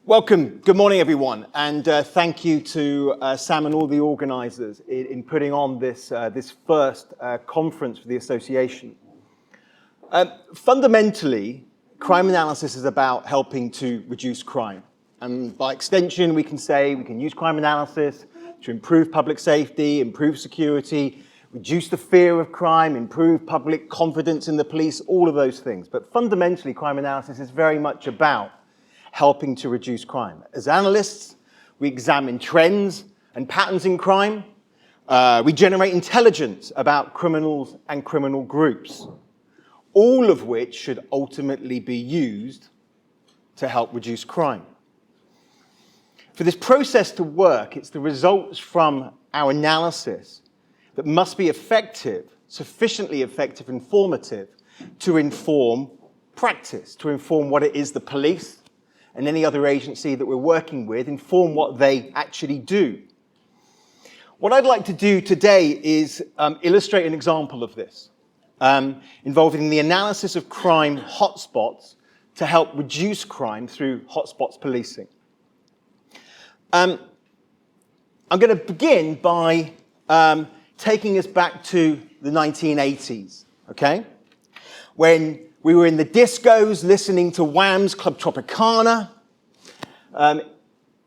Welcome. Good morning, everyone, and thank you to Sam and all the organisers in putting on this first conference for the association. Fundamentally, crime analysis is about helping to reduce crime, and by extension, we can say we can use crime analysis to improve public safety, improve security, reduce the fear of crime, improve public confidence in the police, all of those things. But fundamentally, crime analysis is very much about helping to reduce crime. As analysts, we examine trends and patterns in crime. We generate intelligence about criminals and criminal groups, all of which should ultimately be used to help reduce crime. For this process to work, it's the results from our analysis that must be effective, sufficiently effective, informative, to inform practice, to inform what it is the police and any other agency that we're working with, inform what they actually do. What I'd like to do today is illustrate an example of this, involving the analysis of crime hotspots to help reduce crime through hotspots policing. I'm going to begin by taking us back to the 1980s, okay? When we were in the discos listening to Wham's Club Tropicana.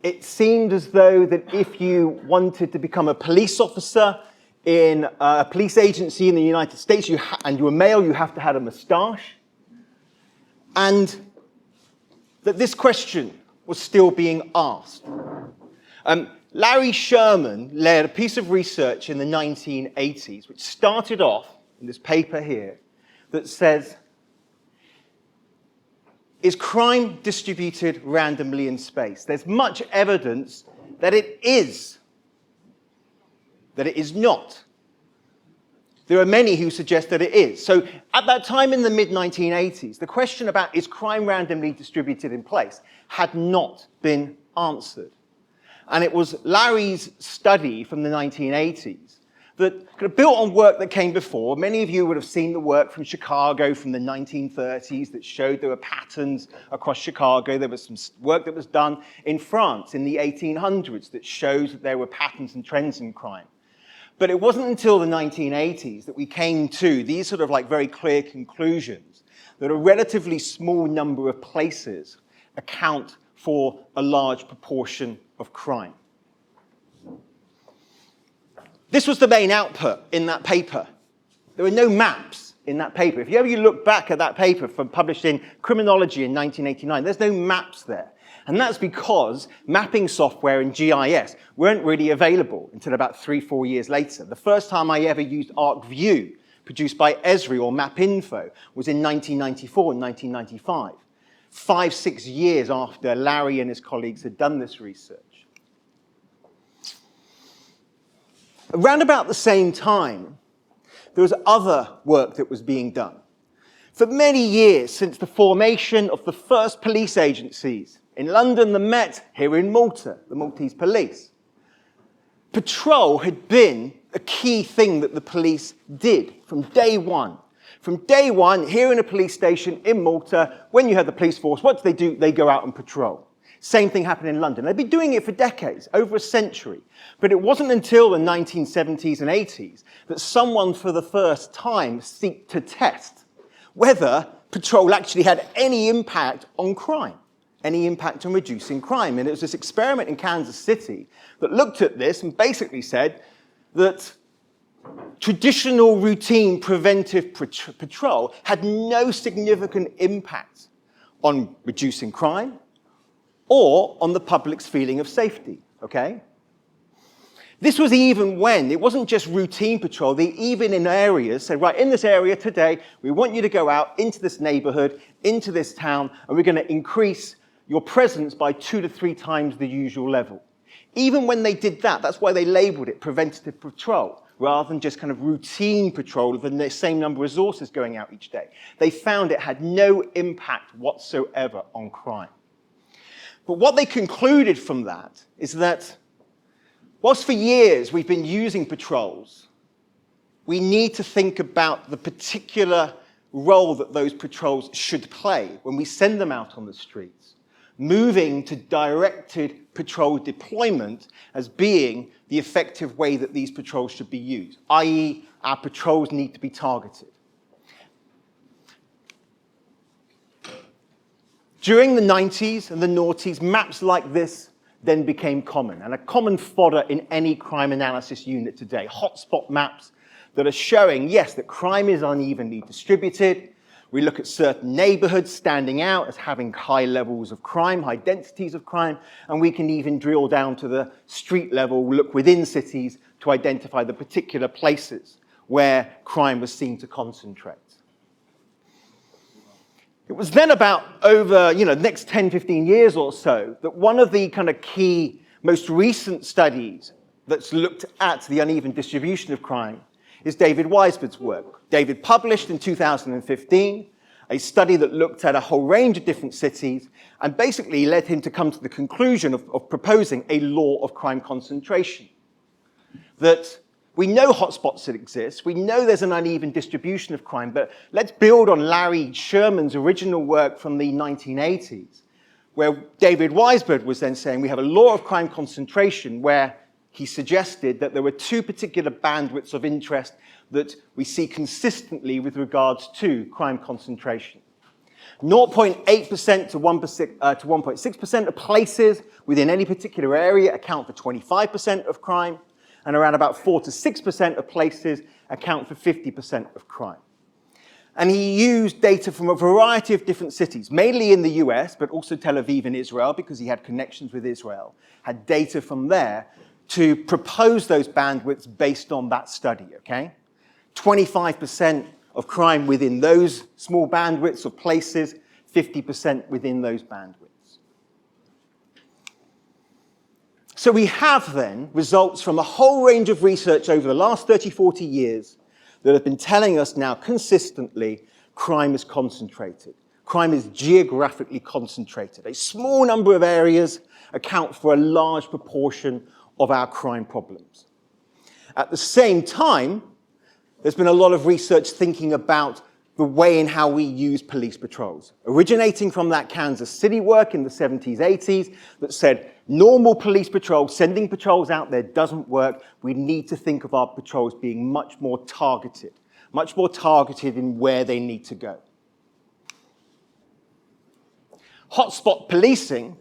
It seemed as though that if you wanted to become a police officer in a police agency in the United States, and you were male, you have to have a moustache. And that this question was still being asked. Larry Sherman led a piece of research in the 1980s, which started off in this paper here, that says, is crime distributed randomly in space? There's much evidence that it is not. There are many who suggest that it is. So at that time in the mid-1980s, the question about is crime randomly distributed in place had not been answered. And it was Larry's study from the 1980s that kind of built on work that came before. Many of you would have seen the work from Chicago from the 1930s that showed there were patterns across Chicago. There was some work that was done in France in the 1800s that shows that there were patterns and trends in crime. But it wasn't until the 1980s that we came to these sort of like very clear conclusions that a relatively small number of places account for a large proportion of crime. This was the main output in that paper. There were no maps in that paper. If you ever look back at that paper published in Criminology in 1989, there's no maps there. And that's because mapping software and GIS weren't really available until about 3-4 years later. The first time I ever used ArcView, produced by Esri or MapInfo, was in 1994 and 1995, 5-6 years after Larry and his colleagues had done this research. Around about the same time, there was other work that was being done. For many years, since the formation of the first police agencies, in London, the Met, here in Malta, the Maltese police, patrol had been a key thing that the police did from day one. From day one, here in a police station in Malta, when you had the police force, what do? They go out and patrol. Same thing happened in London. They'd been doing it for decades, over a century. But it wasn't until the 1970s and 80s that someone for the first time sought to test whether patrol actually had any impact on crime, any impact on reducing crime. And it was this experiment in Kansas City that looked at this and basically said that traditional routine preventive patrol had no significant impact on reducing crime or on the public's feeling of safety, okay? This was even when, it wasn't just routine patrol, they even in areas said, right, in this area today, we want you to go out into this neighborhood, into this town, and we're gonna increase your presence by 2 to 3 times the usual level. Even when they did that, that's why they labeled it preventative patrol, rather than just kind of routine patrol of the same number of resources going out each day. They found it had no impact whatsoever on crime. But what they concluded from that is that whilst for years we've been using patrols, we need to think about the particular role that those patrols should play when we send them out on the streets, moving to directed patrol deployment as being the effective way that these patrols should be used, i.e., our patrols need to be targeted. During the 90s and the noughties, maps like this then became common, and a common fodder in any crime analysis unit today. Hotspot maps that are showing, yes, that crime is unevenly distributed. We look at certain neighborhoods standing out as having high levels of crime, high densities of crime, and we can even drill down to the street level, look within cities to identify the particular places where crime was seen to concentrate. It was then about over, the next 10, 15 years or so that one of the kind of key, most recent studies that's looked at the uneven distribution of crime is David Weisbord's work. David published in 2015 a study that looked at a whole range of different cities and basically led him to come to the conclusion of proposing a law of crime concentration. That we know hotspots that exist, we know there's an uneven distribution of crime, but let's build on Larry Sherman's original work from the 1980s, where David Weisbord was then saying we have a law of crime concentration where he suggested that there were two particular bandwidths of interest that we see consistently with regards to crime concentration. 0.8% to 1.6% of places within any particular area account for 25% of crime, and around about 4 to 6% of places account for 50% of crime. And he used data from a variety of different cities, mainly in the US, but also Tel Aviv in Israel, because he had connections with Israel, had data from there to propose those bandwidths based on that study, okay? 25% of crime within those small bandwidths of places, 50% within those bandwidths. So we have then results from a whole range of research over the last 30, 40 years that have been telling us now consistently crime is concentrated. Crime is geographically concentrated. A small number of areas account for a large proportion of our crime problems. At the same time, there's been a lot of research thinking about the way in how we use police patrols, originating from that Kansas City work in the 70s, 80s that said normal police patrols, sending patrols out there doesn't work. We need to think of our patrols being much more targeted in where they need to go. Hotspot policing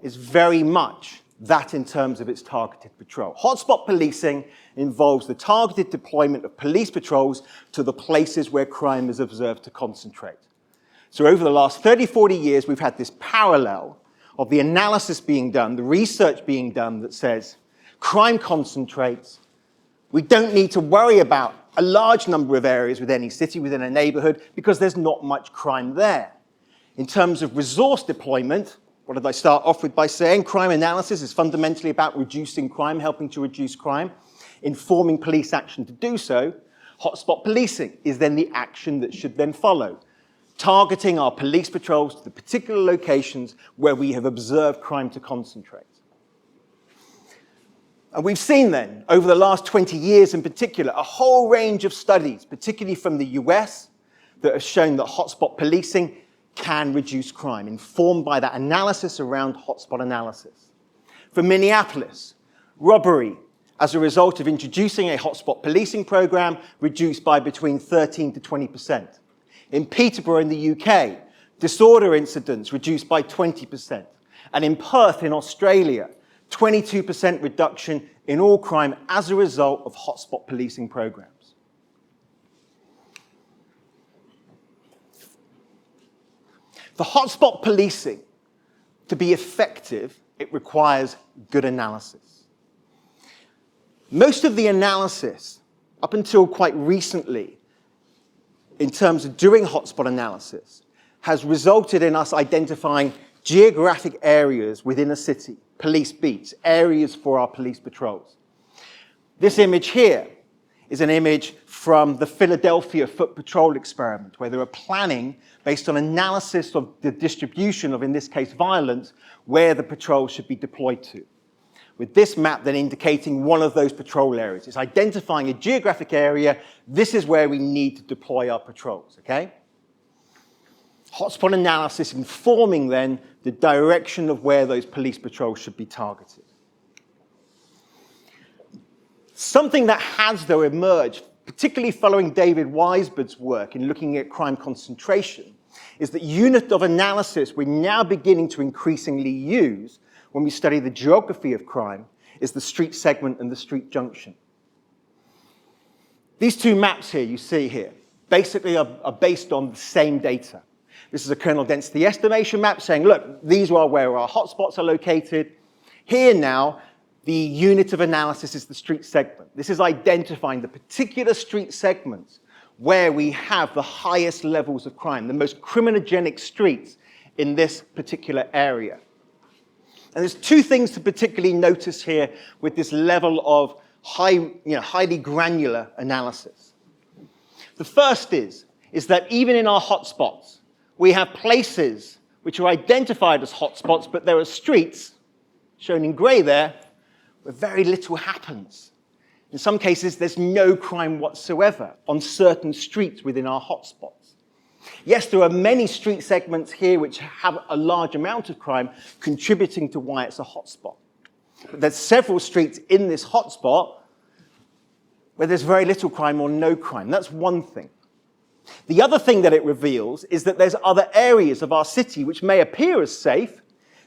is very much that in terms of its targeted patrol. Hotspot policing involves the targeted deployment of police patrols to the places where crime is observed to concentrate. So over the last 30, 40 years, we've had this parallel of the analysis being done, the research being done that says crime concentrates. We don't need to worry about a large number of areas within any city, within a neighborhood, because there's not much crime there. In terms of resource deployment, what did I start off with by saying? Crime analysis is fundamentally about reducing crime, helping to reduce crime, informing police action to do so. Hotspot policing is then the action that should then follow, targeting our police patrols to the particular locations where we have observed crime to concentrate. And we've seen then, over the last 20 years in particular, a whole range of studies, particularly from the US, that have shown that hotspot policing can reduce crime, informed by that analysis around hotspot analysis. For Minneapolis, robbery, as a result of introducing a hotspot policing program, reduced by between 13 to 20%. In Peterborough in the UK, disorder incidents reduced by 20%. And in Perth in Australia, 22% reduction in all crime as a result of hotspot policing programs. For hotspot policing to be effective, it requires good analysis. Most of the analysis, up until quite recently, in terms of doing hotspot analysis, has resulted in us identifying geographic areas within a city, police beats, areas for our police patrols. This image here is an image from the Philadelphia Foot Patrol experiment, where they were planning, based on analysis of the distribution of, in this case, violence, where the patrol should be deployed to. With this map then indicating one of those patrol areas. It's identifying a geographic area. This is where we need to deploy our patrols, okay? Hotspot analysis informing then the direction of where those police patrols should be targeted. Something that has, though, emerged, particularly following David Weisbord's work in looking at crime concentration, is that unit of analysis we're now beginning to increasingly use when we study the geography of crime is the street segment and the street junction. These two maps here you see here basically are based on the same data. This is a kernel density estimation map saying, look, these are where our hotspots are located. Here now, the unit of analysis is the street segment. This is identifying the particular street segments where we have the highest levels of crime, the most criminogenic streets in this particular area. And there's two things to particularly notice here with this level of highly granular analysis. The first is that even in our hotspots, we have places which are identified as hotspots, but there are streets, shown in grey there, where very little happens. In some cases, there's no crime whatsoever on certain streets within our hotspots. Yes, there are many street segments here which have a large amount of crime contributing to why it's a hotspot. But there's several streets in this hotspot where there's very little crime or no crime. That's one thing. The other thing that it reveals is that there's other areas of our city which may appear as safe,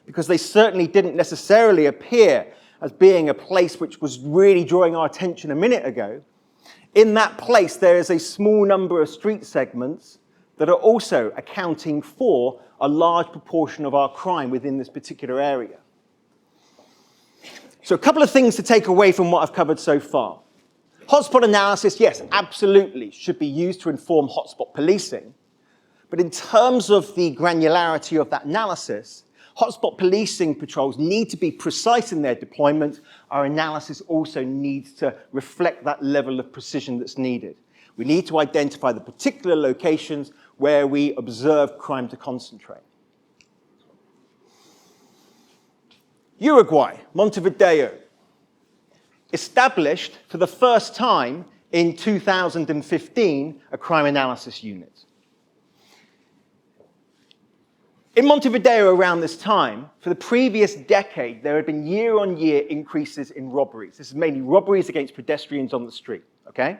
because they certainly didn't necessarily appear as being a place which was really drawing our attention a minute ago. In that place, there is a small number of street segments that are also accounting for a large proportion of our crime within this particular area. So a couple of things to take away from what I've covered so far. Hotspot analysis, yes, absolutely, should be used to inform hotspot policing. But in terms of the granularity of that analysis, hotspot policing patrols need to be precise in their deployment. Our analysis also needs to reflect that level of precision that's needed. We need to identify the particular locations where we observe crime to concentrate. Uruguay, Montevideo, established for the first time in 2015 a crime analysis unit. In Montevideo around this time, for the previous decade, there had been year-on-year increases in robberies. This is mainly robberies against pedestrians on the street, okay?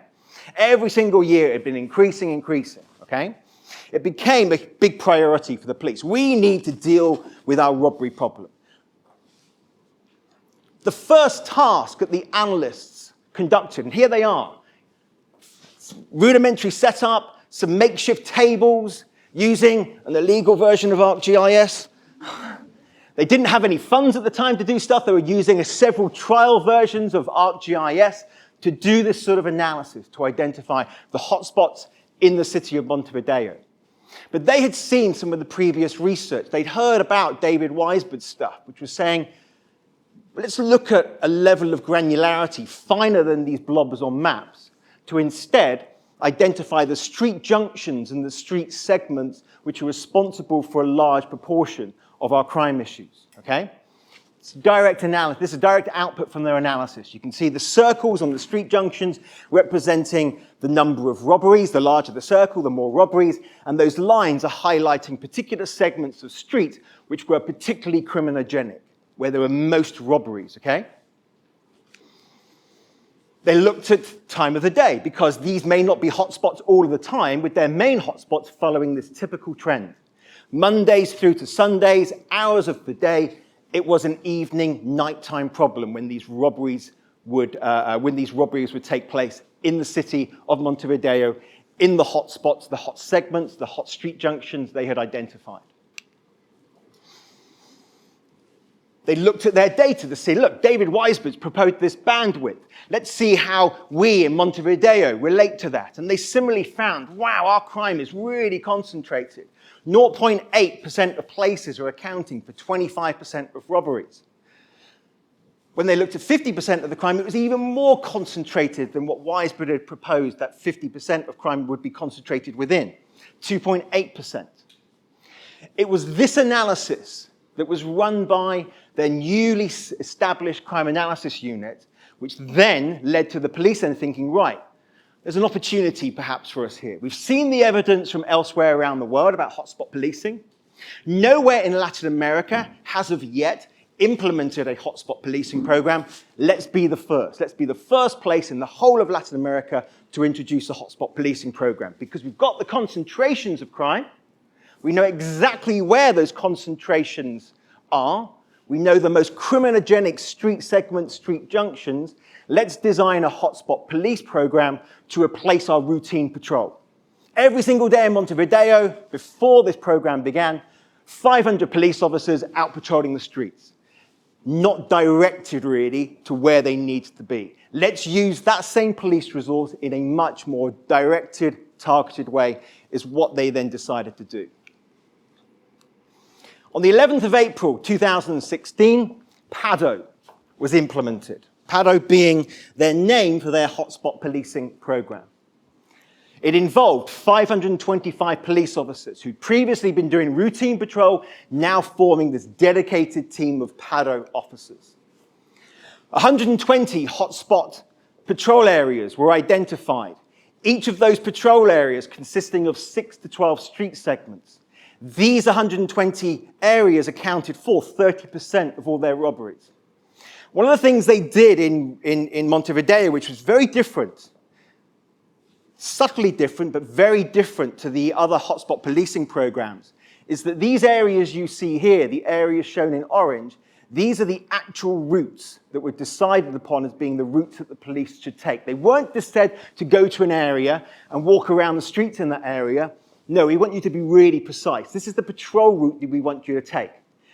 Every single year it had been increasing, okay? It became a big priority for the police. We need to deal with our robbery problem. The first task that the analysts conducted, and here they are, rudimentary setup, some makeshift tables, using an illegal version of ArcGIS. They didn't have any funds at the time to do stuff. They were using several trial versions of ArcGIS to do this sort of analysis, to identify the hotspots in the city of Montevideo. But they had seen some of the previous research. They'd heard about David Weisbord's stuff, which was saying, let's look at a level of granularity finer than these blobs on maps to instead identify the street junctions and the street segments which are responsible for a large proportion of our crime issues, okay? It's direct analysis. This is a direct output from their analysis. You can see the circles on the street junctions representing the number of robberies. The larger the circle, the more robberies. And those lines are highlighting particular segments of street which were particularly criminogenic, where there were most robberies, okay? They looked at time of the day, because these may not be hotspots all of the time, with their main hotspots following this typical trend. Mondays through to Sundays, hours of the day, it was an evening, nighttime problem when these robberies would take place in the city of Montevideo, in the hotspots, the hot segments, the hot street junctions they had identified. They looked at their data to see, look, David Weisbord's proposed this bandwidth. Let's see how we in Montevideo relate to that. And they similarly found, wow, our crime is really concentrated. 0.8% of places are accounting for 25% of robberies. When they looked at 50% of the crime, it was even more concentrated than what Weisbord had proposed, that 50% of crime would be concentrated within, 2.8%. It was this analysis that was run by their newly established crime analysis unit, which then led to the police then thinking, right, there's an opportunity perhaps for us here. We've seen the evidence from elsewhere around the world about hotspot policing. Nowhere in Latin America has of yet implemented a hotspot policing program. Let's be the first. Let's be the first place in the whole of Latin America to introduce a hotspot policing program, because we've got the concentrations of crime. We know exactly where those concentrations are. We know the most criminogenic street segments, street junctions. Let's design a hotspot police program to replace our routine patrol. Every single day in Montevideo, before this program began, 500 police officers out patrolling the streets, not directed really to where they need to be. Let's use that same police resource in a much more directed, targeted way, is what they then decided to do. On the 11th of April 2016, PADO was implemented. PADO being their name for their hotspot policing program. It involved 525 police officers who'd previously been doing routine patrol, now forming this dedicated team of PADO officers. 120 hotspot patrol areas were identified, each of those patrol areas consisting of 6 to 12 street segments. These 120 areas accounted for 30% of all their robberies. One of the things they did in Montevideo, which was very different, subtly different, but very different to the other hotspot policing programs, is that these areas you see here, the areas shown in orange, these are the actual routes that were decided upon as being the routes that the police should take. They weren't just said to go to an area and walk around the streets in that area. No, we want you to be really precise. This is the patrol route that we want you to take.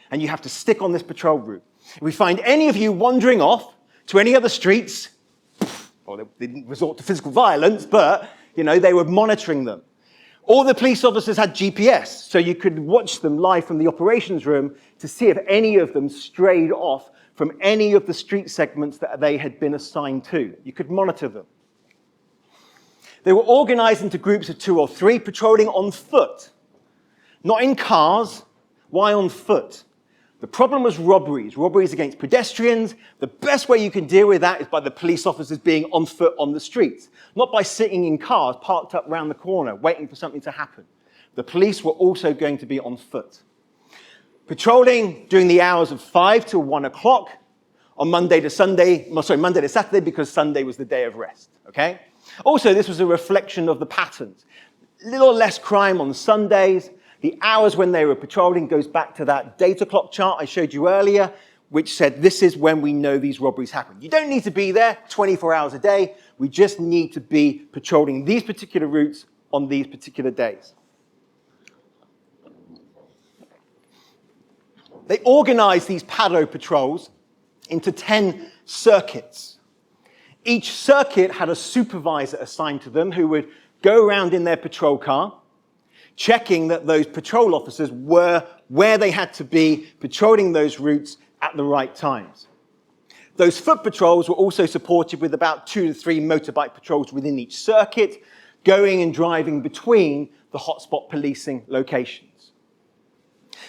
And you have to stick on this patrol route. If we find any of you wandering off to any other streets, well, they didn't resort to physical violence, but, you know, they were monitoring them. All the police officers had GPS, so you could watch them live from the operations room to see if any of them strayed off from any of the street segments that they had been assigned to. You could monitor them. They were organized into groups of 2 or 3, patrolling on foot, not in cars. Why on foot? The problem was robberies against pedestrians. The best way you can deal with that is by the police officers being on foot on the streets, not by sitting in cars parked up around the corner waiting for something to happen. The police were also going to be on foot. Patrolling during the hours of 5 till 1 o'clock on Monday to Saturday, because Sunday was the day of rest, okay? Also, this was a reflection of the patterns. Little less crime on Sundays. The hours when they were patrolling goes back to that data clock chart I showed you earlier, which said this is when we know these robberies happen. You don't need to be there 24 hours a day. We just need to be patrolling these particular routes on these particular days. They organized these PADO patrols into 10 circuits. Each circuit had a supervisor assigned to them who would go around in their patrol car, checking that those patrol officers were where they had to be, patrolling those routes at the right times. Those foot patrols were also supported with about 2 to 3 motorbike patrols within each circuit, going and driving between the hotspot policing locations.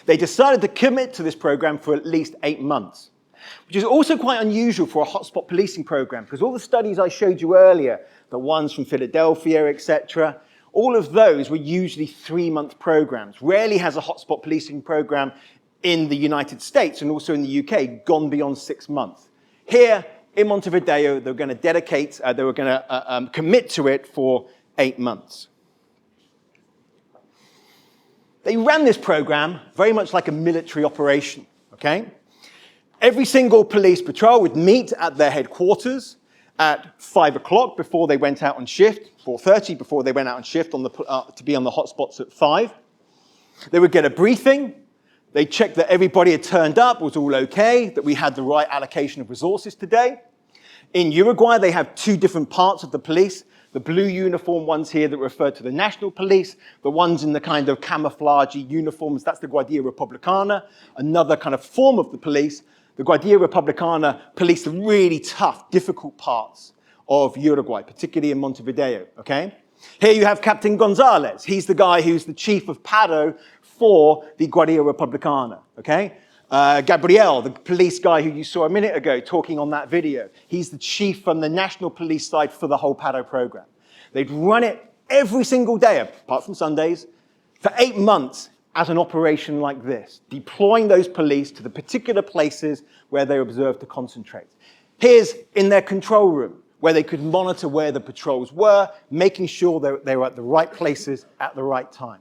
They decided to commit to this program for at least 8 months, which is also quite unusual for a hotspot policing program, because all the studies I showed you earlier, the ones from Philadelphia, etc., all of those were usually 3-month programs. Rarely has a hotspot policing program in the United States and also in the UK gone beyond 6 months. Here in Montevideo, they were going to commit to it for 8 months. They ran this program very much like a military operation, okay? Every single police patrol would meet at their headquarters at 5 o'clock before they went out on shift, 4:30 before they went out on shift to be on the hotspots at 5. They would get a briefing. They'd check that everybody had turned up, was all okay, that we had the right allocation of resources today. In Uruguay, they have 2 different parts of the police. The blue uniform ones here that refer to the national police, the ones in the kind of camouflage uniforms, that's the Guardia Republicana, another kind of form of the police. The Guardia Republicana police the really tough, difficult parts of Uruguay, particularly in Montevideo, okay? Here you have Captain Gonzalez. He's the guy who's the chief of PADO for the Guardia Republicana, okay? Gabriel, the police guy who you saw a minute ago talking on that video, he's the chief from the national police side for the whole PADO program. They'd run it every single day, apart from Sundays, for 8 months as an operation like this, deploying those police to the particular places where they were observed to concentrate. Here's in their control room, where they could monitor where the patrols were, making sure they were at the right places at the right time.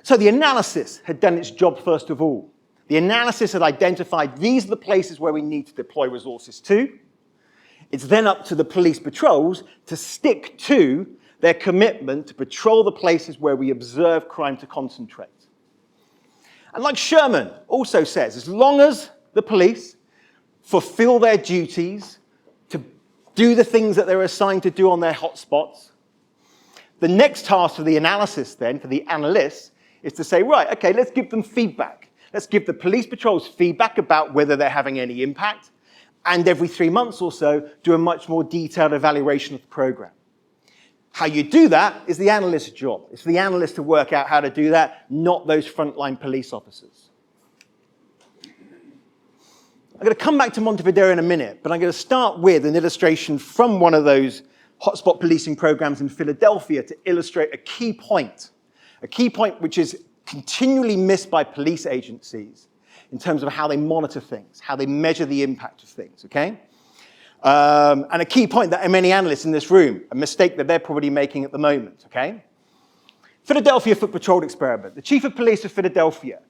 So the analysis had done its job first of all. The analysis had identified these are the places where we need to deploy resources to. It's then up to the police patrols to stick to their commitment to patrol the places where we observe crime to concentrate. And like Sherman also says, as long as the police fulfill their duties to do the things that they're assigned to do on their hotspots, the next task for the analysis then, for the analysts, is to say, right, okay, let's give them feedback. Let's give the police patrols feedback about whether they're having any impact, and every 3 months or so, do a much more detailed evaluation of the program. How you do that is the analyst's job. It's for the analyst to work out how to do that, not those frontline police officers. I'm going to come back to Montevideo in a minute, but I'm going to start with an illustration from one of those hotspot policing programs in Philadelphia to illustrate a key point which is continually missed by police agencies in terms of how they monitor things, how they measure the impact of things, okay? And a key point that many analysts in this room, a mistake that they're probably making at the moment, okay? Philadelphia Foot Patrol experiment. The chief of police of Philadelphia,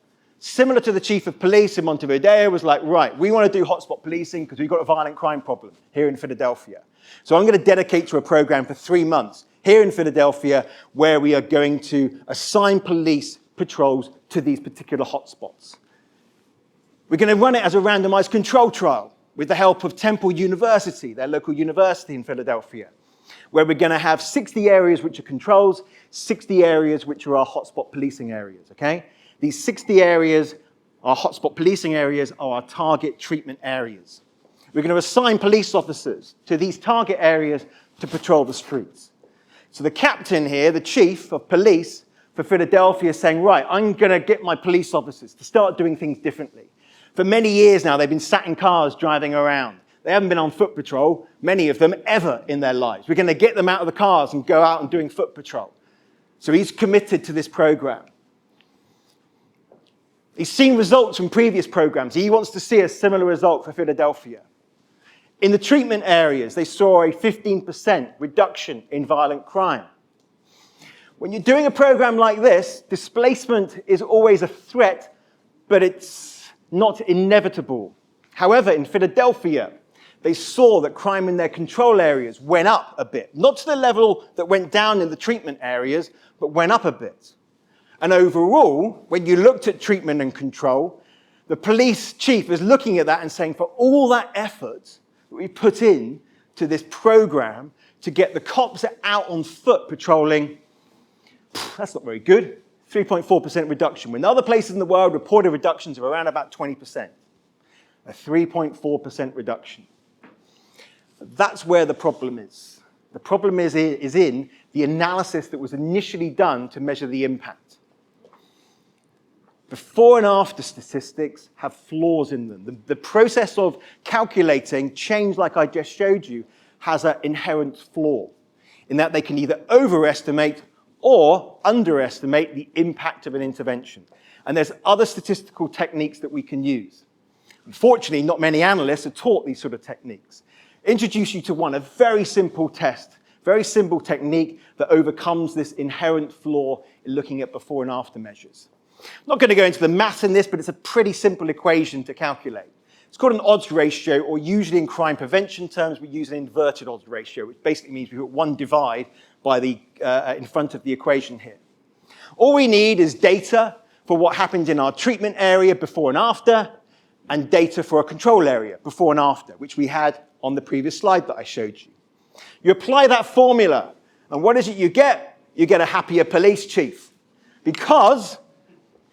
similar to the chief of police in Montevideo, was like, right, we want to do hotspot policing because we've got a violent crime problem here in Philadelphia. So I'm going to dedicate to a program for 3 months here in Philadelphia where we are going to assign police patrols to these particular hotspots. We're going to run it as a randomized control trial with the help of Temple University, their local university in Philadelphia, where we're going to have 60 areas which are controls, 60 areas which are our hotspot policing areas, okay? These 60 areas, our hotspot policing areas, are our target treatment areas. We're going to assign police officers to these target areas to patrol the streets. So the captain here, the chief of police for Philadelphia, is saying, right, I'm going to get my police officers to start doing things differently. For many years now, they've been sat in cars driving around. They haven't been on foot patrol, many of them, ever in their lives. We're going to get them out of the cars and go out and doing foot patrol. So he's committed to this program. He's seen results from previous programs. He wants to see a similar result for Philadelphia. In the treatment areas, they saw a 15% reduction in violent crime. When you're doing a program like this, displacement is always a threat, but it's not inevitable. However, in Philadelphia, they saw that crime in their control areas went up a bit. Not to the level that went down in the treatment areas, but went up a bit. And overall, when you looked at treatment and control, the police chief is looking at that and saying, for all that effort that we put in to this program to get the cops out on foot patrolling, that's not very good. 3.4% reduction. When other places in the world reported reductions of around about 20%. A 3.4% reduction. That's where the problem is. The problem is in the analysis that was initially done to measure the impact. Before and after statistics have flaws in them. The process of calculating change, like I just showed you, has an inherent flaw in that they can either overestimate or underestimate the impact of an intervention. And there's other statistical techniques that we can use. Unfortunately, not many analysts are taught these sort of techniques. Introduce you to one, a very simple test, very simple technique that overcomes this inherent flaw in looking at before and after measures. I'm not going to go into the maths in this, but it's a pretty simple equation to calculate. It's called an odds ratio, or usually in crime prevention terms, we use an inverted odds ratio, which basically means we put one divide by the, in front of the equation here. All we need is data for what happened in our treatment area before and after, and data for a control area before and after, which we had on the previous slide that I showed you. You apply that formula, and what is it you get? You get a happier police chief. Because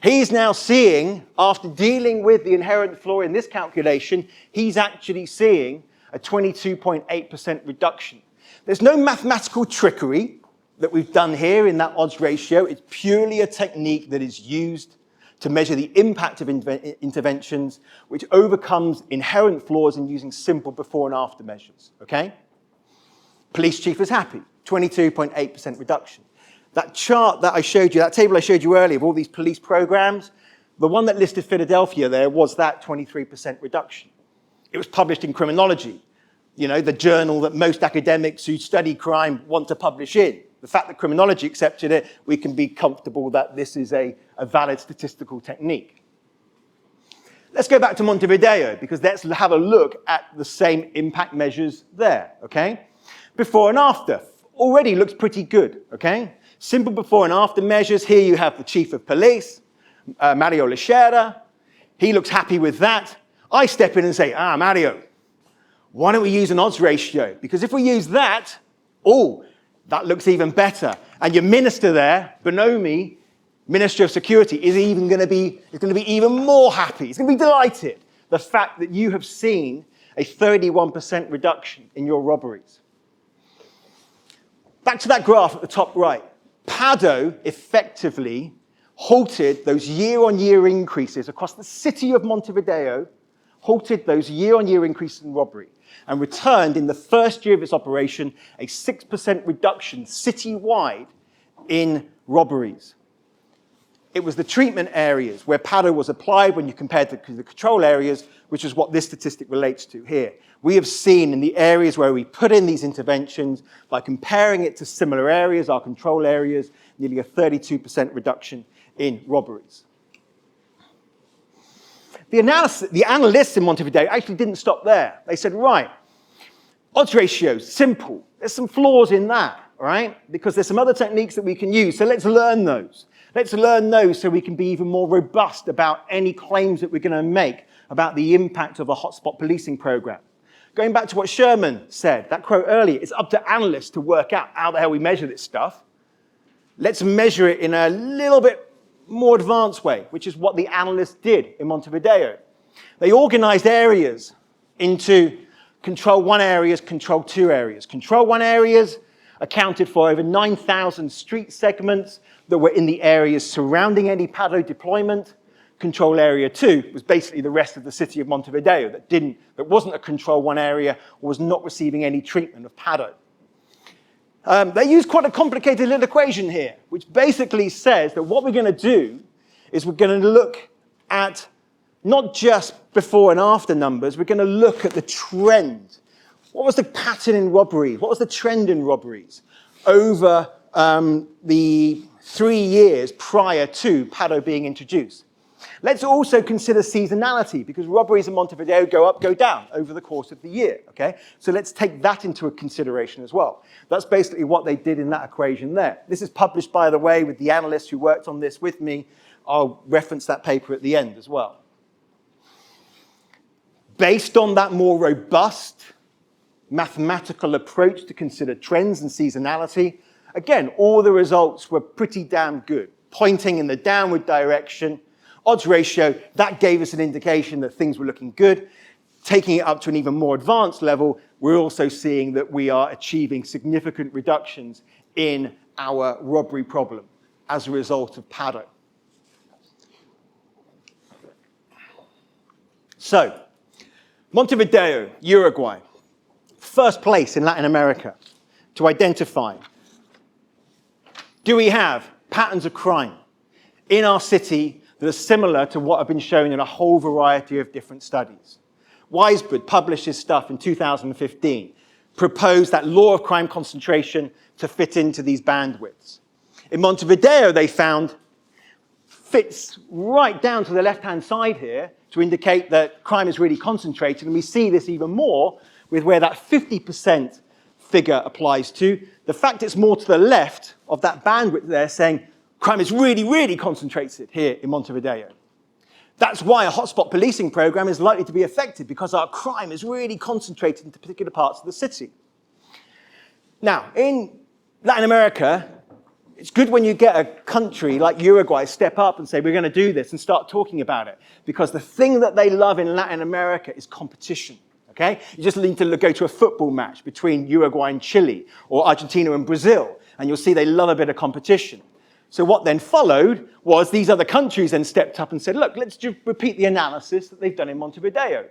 he's now seeing, after dealing with the inherent flaw in this calculation, he's actually seeing a 22.8% reduction. There's no mathematical trickery that we've done here in that odds ratio. It's purely a technique that is used to measure the impact of interventions, which overcomes inherent flaws in using simple before and after measures, okay? Police chief is happy, 22.8% reduction. That chart that I showed you, that table I showed you earlier of all these police programs, the one that listed Philadelphia there was that 23% reduction. It was published in Criminology, you know, the journal that most academics who study crime want to publish in. The fact that Criminology accepted it, we can be comfortable that this is a valid statistical technique. Let's go back to Montevideo, because let's have a look at the same impact measures there, okay? Before and after, already looks pretty good, okay? Simple before and after measures. Here you have the chief of police, Mario Lechera. He looks happy with that. I step in and say, Mario, why don't we use an odds ratio? Because if we use that, that looks even better. And your minister there, Bonomi, Minister of Security, is going to be even more happy. He's going to be delighted. The fact that you have seen a 31% reduction in your robberies. Back to that graph at the top right. PADO effectively halted those year-on-year increases across the city of Montevideo, halted those year-on-year increases in robbery, and returned in the first year of its operation a 6% reduction citywide in robberies. It was the treatment areas where PADO was applied when you compared to the control areas, which is what this statistic relates to here. We have seen in the areas where we put in these interventions, by comparing it to similar areas, our control areas, nearly a 32% reduction in robberies. The analysts in Montevideo actually didn't stop there. They said, right, odds ratios, simple. There's some flaws in that, all right? Because there's some other techniques that we can use, so let's learn those. Let's learn those so we can be even more robust about any claims that we're going to make about the impact of a hotspot policing program. Going back to what Sherman said, that quote earlier, it's up to analysts to work out how the hell we measure this stuff. Let's measure it in a little bit more advanced way, which is what the analysts did in Montevideo. They organized areas into control 1 areas, control 2 areas. Control 1 areas accounted for over 9,000 street segments that were in the areas surrounding any PADO deployment. Control area 2 was basically the rest of the city of Montevideo that wasn't a control 1 area or was not receiving any treatment of PADO. They used quite a complicated little equation here, which basically says that what we're going to do is we're going to look at not just before and after numbers, we're going to look at the trend. What was the pattern in robberies? What was the trend in robberies over the 3 years prior to PADO being introduced? Let's also consider seasonality, because robberies in Montevideo go up, go down over the course of the year, okay? So let's take that into a consideration as well. That's basically what they did in that equation there. This is published, by the way, with the analysts who worked on this with me. I'll reference that paper at the end as well. Based on that more robust mathematical approach to consider trends and seasonality, again, all the results were pretty damn good, pointing in the downward direction. Odds ratio, that gave us an indication that things were looking good. Taking it up to an even more advanced level, we're also seeing that we are achieving significant reductions in our robbery problem as a result of PADO. So, Montevideo, Uruguay, first place in Latin America to identify, do we have patterns of crime in our city that are similar to what have been shown in a whole variety of different studies? Weisbrod published his stuff in 2015, proposed that law of crime concentration to fit into these bandwidths. In Montevideo, they found fits right down to the left-hand side here to indicate that crime is really concentrated, and we see this even more with where that 50% figure applies to. The fact it's more to the left of that bandwidth there saying crime is really, really concentrated here in Montevideo. That's why a hotspot policing program is likely to be effective, because our crime is really concentrated into particular parts of the city. Now, in Latin America, it's good when you get a country like Uruguay step up and say, we're going to do this, and start talking about it. Because the thing that they love in Latin America is competition. Okay? You just need to go to a football match between Uruguay and Chile, or Argentina and Brazil, and you'll see they love a bit of competition. So what then followed was these other countries then stepped up and said, look, let's just repeat the analysis that they've done in Montevideo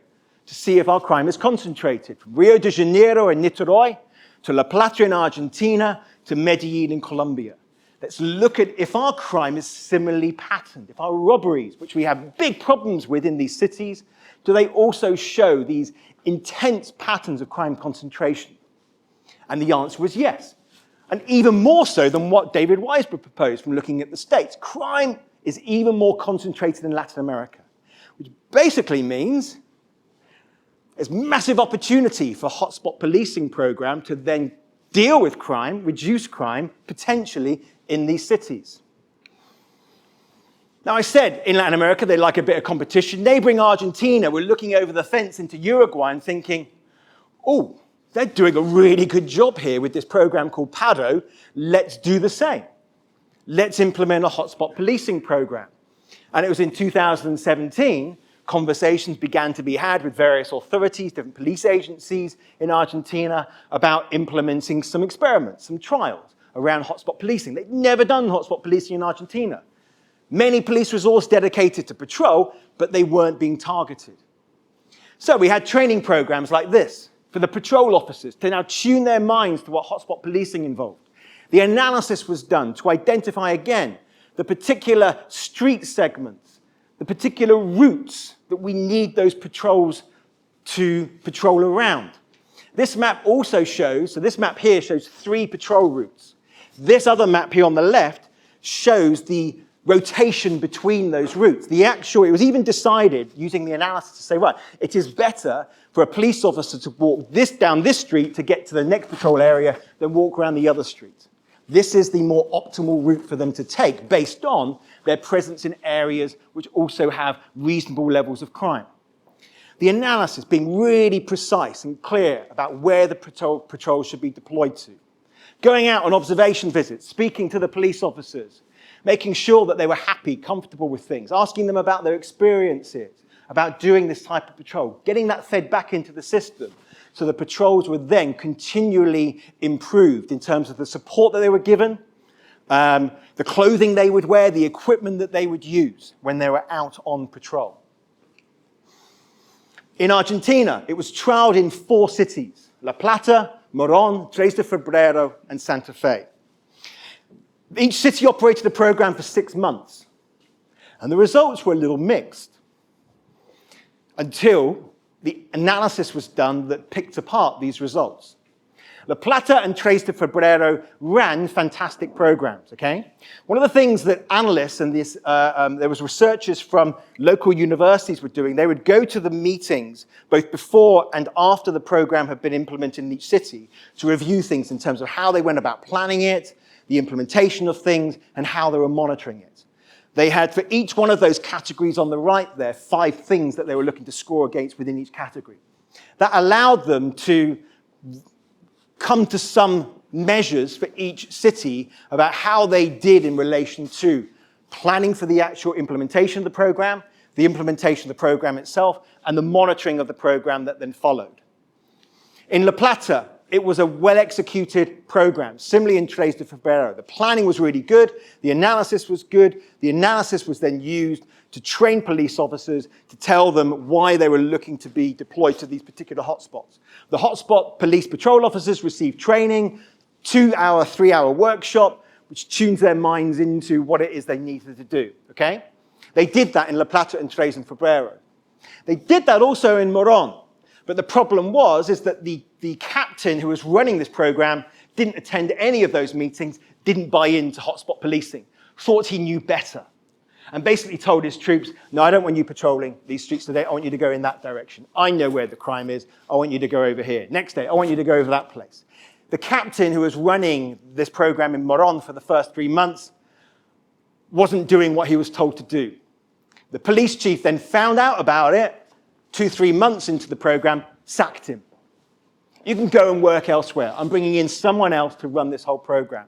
to see if our crime is concentrated. From Rio de Janeiro and Niterói to La Plata in Argentina to Medellin in Colombia. Let's look at if our crime is similarly patterned, if our robberies, which we have big problems with in these cities, do they also show these intense patterns of crime concentration? And the answer was yes. And even more so than what David Weisbrot proposed from looking at the States. Crime is even more concentrated in Latin America, which basically means there's massive opportunity for hotspot policing program to then deal with crime, reduce crime, potentially in these cities. Now, I said in Latin America they like a bit of competition. Neighboring Argentina were looking over the fence into Uruguay and thinking, oh, they're doing a really good job here with this program called PADO. Let's do the same. Let's implement a hotspot policing program. And it was in 2017, conversations began to be had with various authorities, different police agencies in Argentina about implementing some experiments, some trials around hotspot policing. They'd never done hotspot policing in Argentina. Many police resources dedicated to patrol, but they weren't being targeted. So we had training programs like this for the patrol officers to now tune their minds to what hotspot policing involved. The analysis was done to identify again the particular street segments, the particular routes that we need those patrols to patrol around. This map also shows, so this map here shows 3 patrol routes. This other map here on the left shows the rotation between those routes. It was even decided using the analysis to say, right, it is better for a police officer to walk down this street to get to the next patrol area than walk around the other street. This is the more optimal route for them to take based on their presence in areas which also have reasonable levels of crime. The analysis being really precise and clear about where the patrol should be deployed to. Going out on observation visits, speaking to the police officers, making sure that they were happy, comfortable with things, asking them about their experiences, about doing this type of patrol, getting that fed back into the system so the patrols were then continually improved in terms of the support that they were given, the clothing they would wear, the equipment that they would use when they were out on patrol. In Argentina, it was trialed in 4 cities, La Plata, Morón, 3 de Febrero, and Santa Fe. Each city operated the program for 6 months. And the results were a little mixed until the analysis was done that picked apart these results. La Plata and 3 de Febrero ran fantastic programs, okay? One of the things that analysts and there was researchers from local universities were doing, they would go to the meetings both before and after the program had been implemented in each city to review things in terms of how they went about planning it, the implementation of things, and how they were monitoring it. They had, for each one of those categories on the right there, 5 things that they were looking to score against within each category. That allowed them to come to some measures for each city about how they did in relation to planning for the actual implementation of the program, the implementation of the program itself, and the monitoring of the program that then followed. In La Plata, it was a well-executed program, similarly in 3 de Febrero. The planning was really good, the analysis was good, the analysis was then used to train police officers to tell them why they were looking to be deployed to these particular hotspots. The hotspot police patrol officers received training, 2-hour, 3-hour workshop, which tunes their minds into what it is they needed to do, okay? They did that in La Plata and 3 de Febrero. They did that also in Morón, but the problem is that the captain who was running this program didn't attend any of those meetings, didn't buy into hotspot policing, thought he knew better, and basically told his troops, no, I don't want you patrolling these streets today, I want you to go in that direction. I know where the crime is, I want you to go over here. Next day, I want you to go over that place. The captain who was running this program in Morón for the first 3 months wasn't doing what he was told to do. The police chief then found out about it 2-3 months into the program, sacked him. You can go and work elsewhere. I'm bringing in someone else to run this whole program.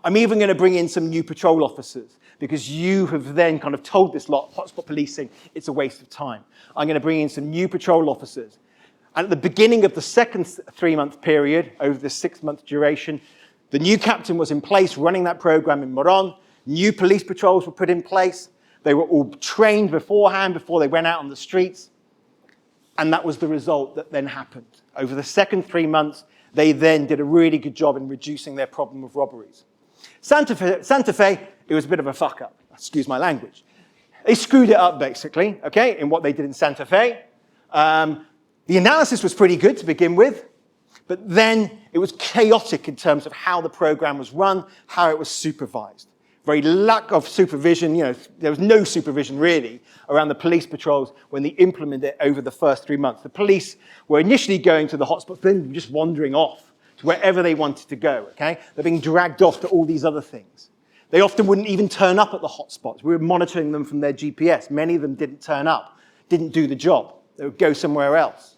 I'm even going to bring in some new patrol officers because you have then kind of told this lot, hotspot policing, it's a waste of time. I'm going to bring in some new patrol officers. And at the beginning of the second 3-month period, over the 6-month duration, the new captain was in place running that program in Morón. New police patrols were put in place. They were all trained beforehand, before they went out on the streets. And that was the result that then happened. Over the second 3 months, they then did a really good job in reducing their problem of robberies. Santa Fe, it was a bit of a fuck up. Excuse my language. They screwed it up, basically, okay, in what they did in Santa Fe. The analysis was pretty good to begin with, but then it was chaotic in terms of how the program was run, how it was supervised. Very lack of supervision, there was no supervision really around the police patrols when they implemented it over the first 3 months. The police were initially going to the hotspots, then just wandering off to wherever they wanted to go, okay? They're being dragged off to all these other things. They often wouldn't even turn up at the hotspots. We were monitoring them from their GPS. Many of them didn't turn up, didn't do the job. They would go somewhere else.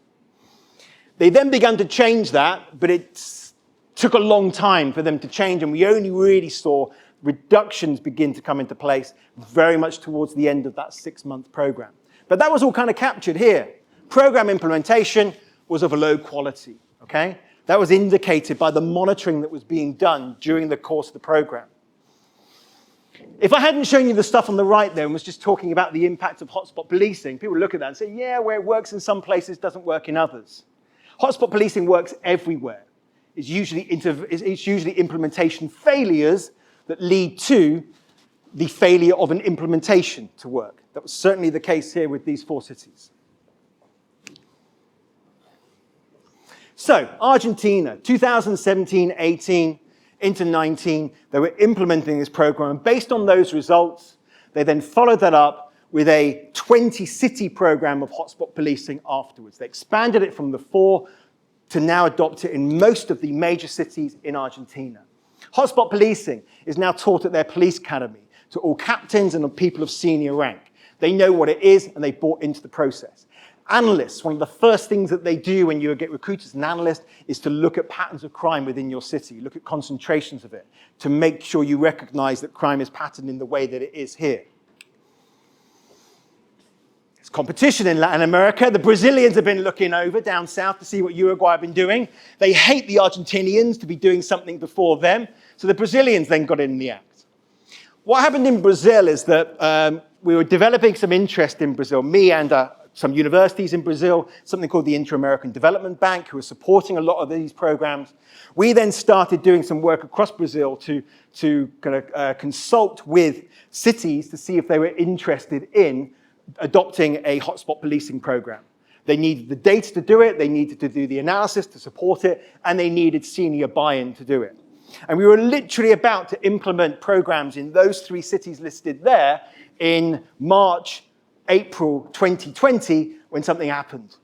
They then began to change that, but it took a long time for them to change, and we only really saw reductions begin to come into place very much towards the end of that 6-month program. But that was all kind of captured here. Program implementation was of a low quality, okay? That was indicated by the monitoring that was being done during the course of the program. If I hadn't shown you the stuff on the right there and was just talking about the impact of hotspot policing, people would look at that and say, yeah, where it works in some places doesn't work in others. Hotspot policing works everywhere. It's usually implementation failures that lead to the failure of an implementation to work. That was certainly the case here with these 4 cities. So, Argentina, 2017, 18, into 19, they were implementing this program, and based on those results, they then followed that up with a 20-city program of hotspot policing afterwards. They expanded it from the 4 to now adopt it in most of the major cities in Argentina. Hotspot policing is now taught at their police academy to all captains and people of senior rank. They know what it is, and they bought into the process. Analysts, one of the first things that they do when you get recruited as an analyst is to look at patterns of crime within your city, look at concentrations of it, to make sure you recognize that crime is patterned in the way that it is here. There's competition in Latin America. The Brazilians have been looking over down south to see what Uruguay have been doing. They hate the Argentinians to be doing something before them, so the Brazilians then got in the act. What happened in Brazil is that we were developing some interest in Brazil, me and some universities in Brazil, something called the Inter-American Development Bank, who are supporting a lot of these programs. We then started doing some work across Brazil to kind of consult with cities to see if they were interested in adopting a hotspot policing program. They needed the data to do it, they needed to do the analysis to support it, and they needed senior buy-in to do it. And we were literally about to implement programs in those 3 cities listed there in March, April 2020, when something happened.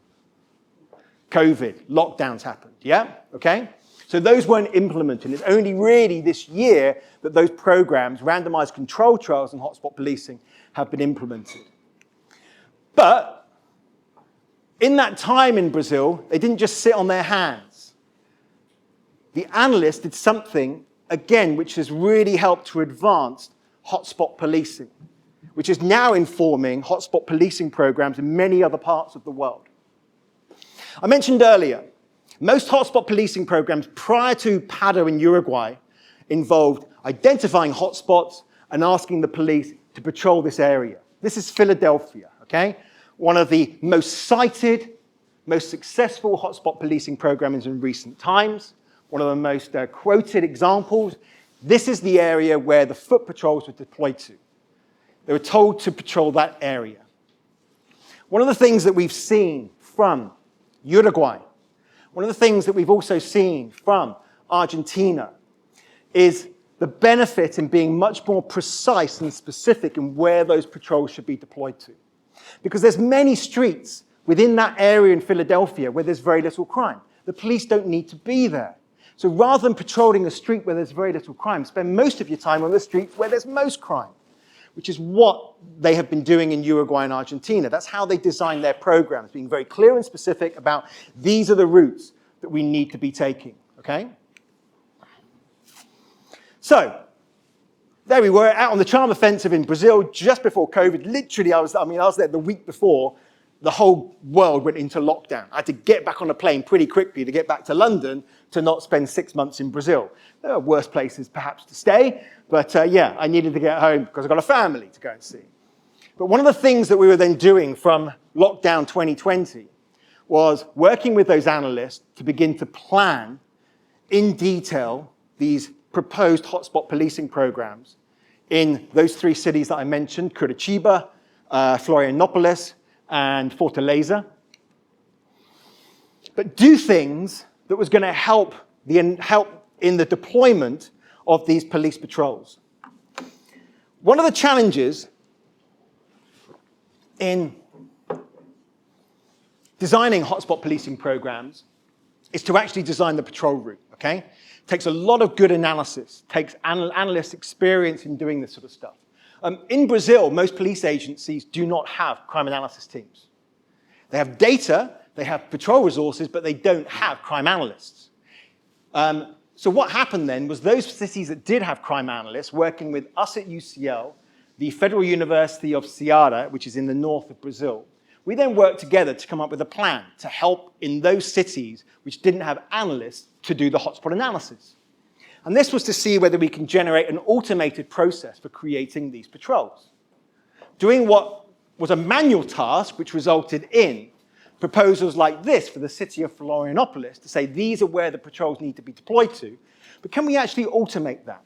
COVID, lockdowns happened, yeah? Okay? So those weren't implemented. It's only really this year that those programs, randomized control trials and hotspot policing, have been implemented. But in that time in Brazil, they didn't just sit on their hands. The analysts did something, again, which has really helped to advance hotspot policing, which is now informing hotspot policing programs in many other parts of the world. I mentioned earlier, most hotspot policing programs prior to PADA in Uruguay involved identifying hotspots and asking the police to patrol this area. This is Philadelphia, okay? One of the most cited, most successful hotspot policing programs in recent times, one of the most quoted examples. This is the area where the foot patrols were deployed to. They were told to patrol that area. One of the things that we've seen from Uruguay, one of the things that we've also seen from Argentina is the benefit in being much more precise and specific in where those patrols should be deployed to. Because there's many streets within that area in Philadelphia where there's very little crime. The police don't need to be there. So rather than patrolling a street where there's very little crime, spend most of your time on the streets where there's most crime, which is what they have been doing in Uruguay and Argentina. That's how they design their programs, being very clear and specific about these are the routes that we need to be taking, okay? So, there we were out on the charm offensive in Brazil just before COVID. Literally, I was there the week before the whole world went into lockdown. I had to get back on a plane pretty quickly to get back to London to not spend 6 months in Brazil. There are worse places perhaps to stay, but yeah, I needed to get home because I've got a family to go and see. But one of the things that we were then doing from lockdown 2020 was working with those analysts to begin to plan in detail these proposed hotspot policing programs in those 3 cities that I mentioned, Curitiba, Florianopolis, and Fortaleza. But do things that was going to help in the deployment of these police patrols. One of the challenges in designing hotspot policing programs is to actually design the patrol route, okay? It takes a lot of good analysis, takes analysts' experience in doing this sort of stuff. In Brazil, most police agencies do not have crime analysis teams. They have data, they have patrol resources, but they don't have crime analysts. So what happened then was those cities that did have crime analysts working with us at UCL, the Federal University of Ceará, which is in the north of Brazil, we then worked together to come up with a plan to help in those cities which didn't have analysts to do the hotspot analysis. And this was to see whether we can generate an automated process for creating these patrols. Doing what was a manual task, which resulted in proposals like this for the city of Florianopolis to say these are where the patrols need to be deployed to. But can we actually automate that?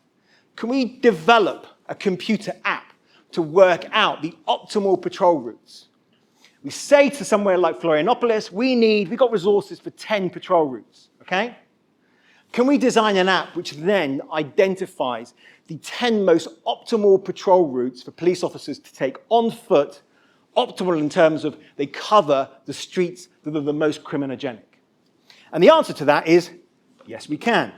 Can we develop a computer app to work out the optimal patrol routes? We say to somewhere like Florianopolis, we've got resources for 10 patrol routes, okay? Can we design an app which then identifies the 10 most optimal patrol routes for police officers to take on foot, optimal in terms of they cover the streets that are the most criminogenic? And the answer to that is, yes, we can.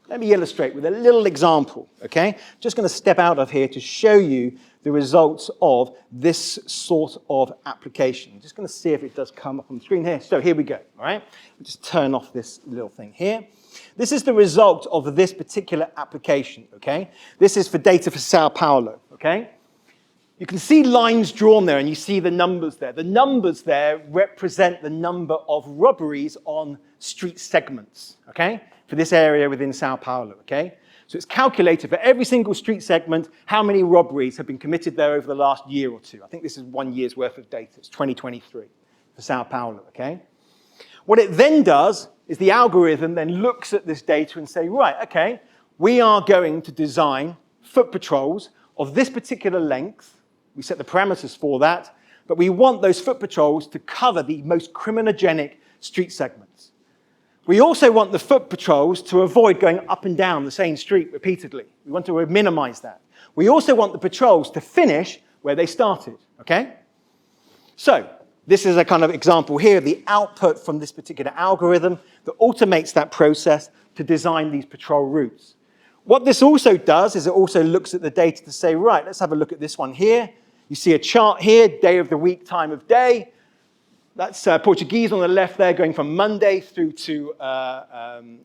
Let me illustrate with a little example, okay? Just going to step out of here to show you the results of this sort of application. I'm just going to see if it does come up on the screen here. So here we go, all right? I'll just turn off this little thing here. This is the result of this particular application, okay? This is for data for Sao Paulo, okay? You can see lines drawn there, and you see the numbers there. The numbers there represent the number of robberies on street segments, okay? For this area within Sao Paulo, okay? So it's calculated for every single street segment how many robberies have been committed there over the last year or two. I think this is 1 year's worth of data. It's 2023 for Sao Paulo, okay? What it then does is the algorithm then looks at this data and say, right, okay, we are going to design foot patrols of this particular length. We set the parameters for that, but we want those foot patrols to cover the most criminogenic street segments. We also want the foot patrols to avoid going up and down the same street repeatedly. We want to minimize that. We also want the patrols to finish where they started, okay? So this is a kind of example here of the output from this particular algorithm that automates that process to design these patrol routes. What this also does is it also looks at the data to say, right, let's have a look at this one here. You see a chart here, day of the week, time of day. That's Portuguese on the left there, going from Monday through to, going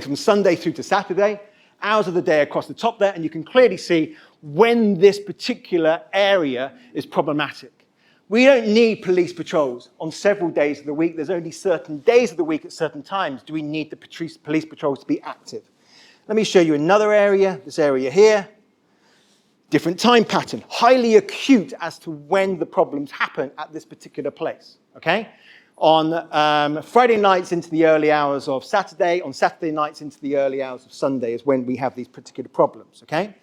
from Sunday through to Saturday. Hours of the day across the top there, and you can clearly see when this particular area is problematic. We don't need police patrols on several days of the week. There's only certain days of the week at certain times do we need the police patrols to be active. Let me show you another area, this area here. Different time pattern, highly acute as to when the problems happen at this particular place, okay? On Friday nights into the early hours of Saturday, on Saturday nights into the early hours of Sunday is when we have these particular problems, okay?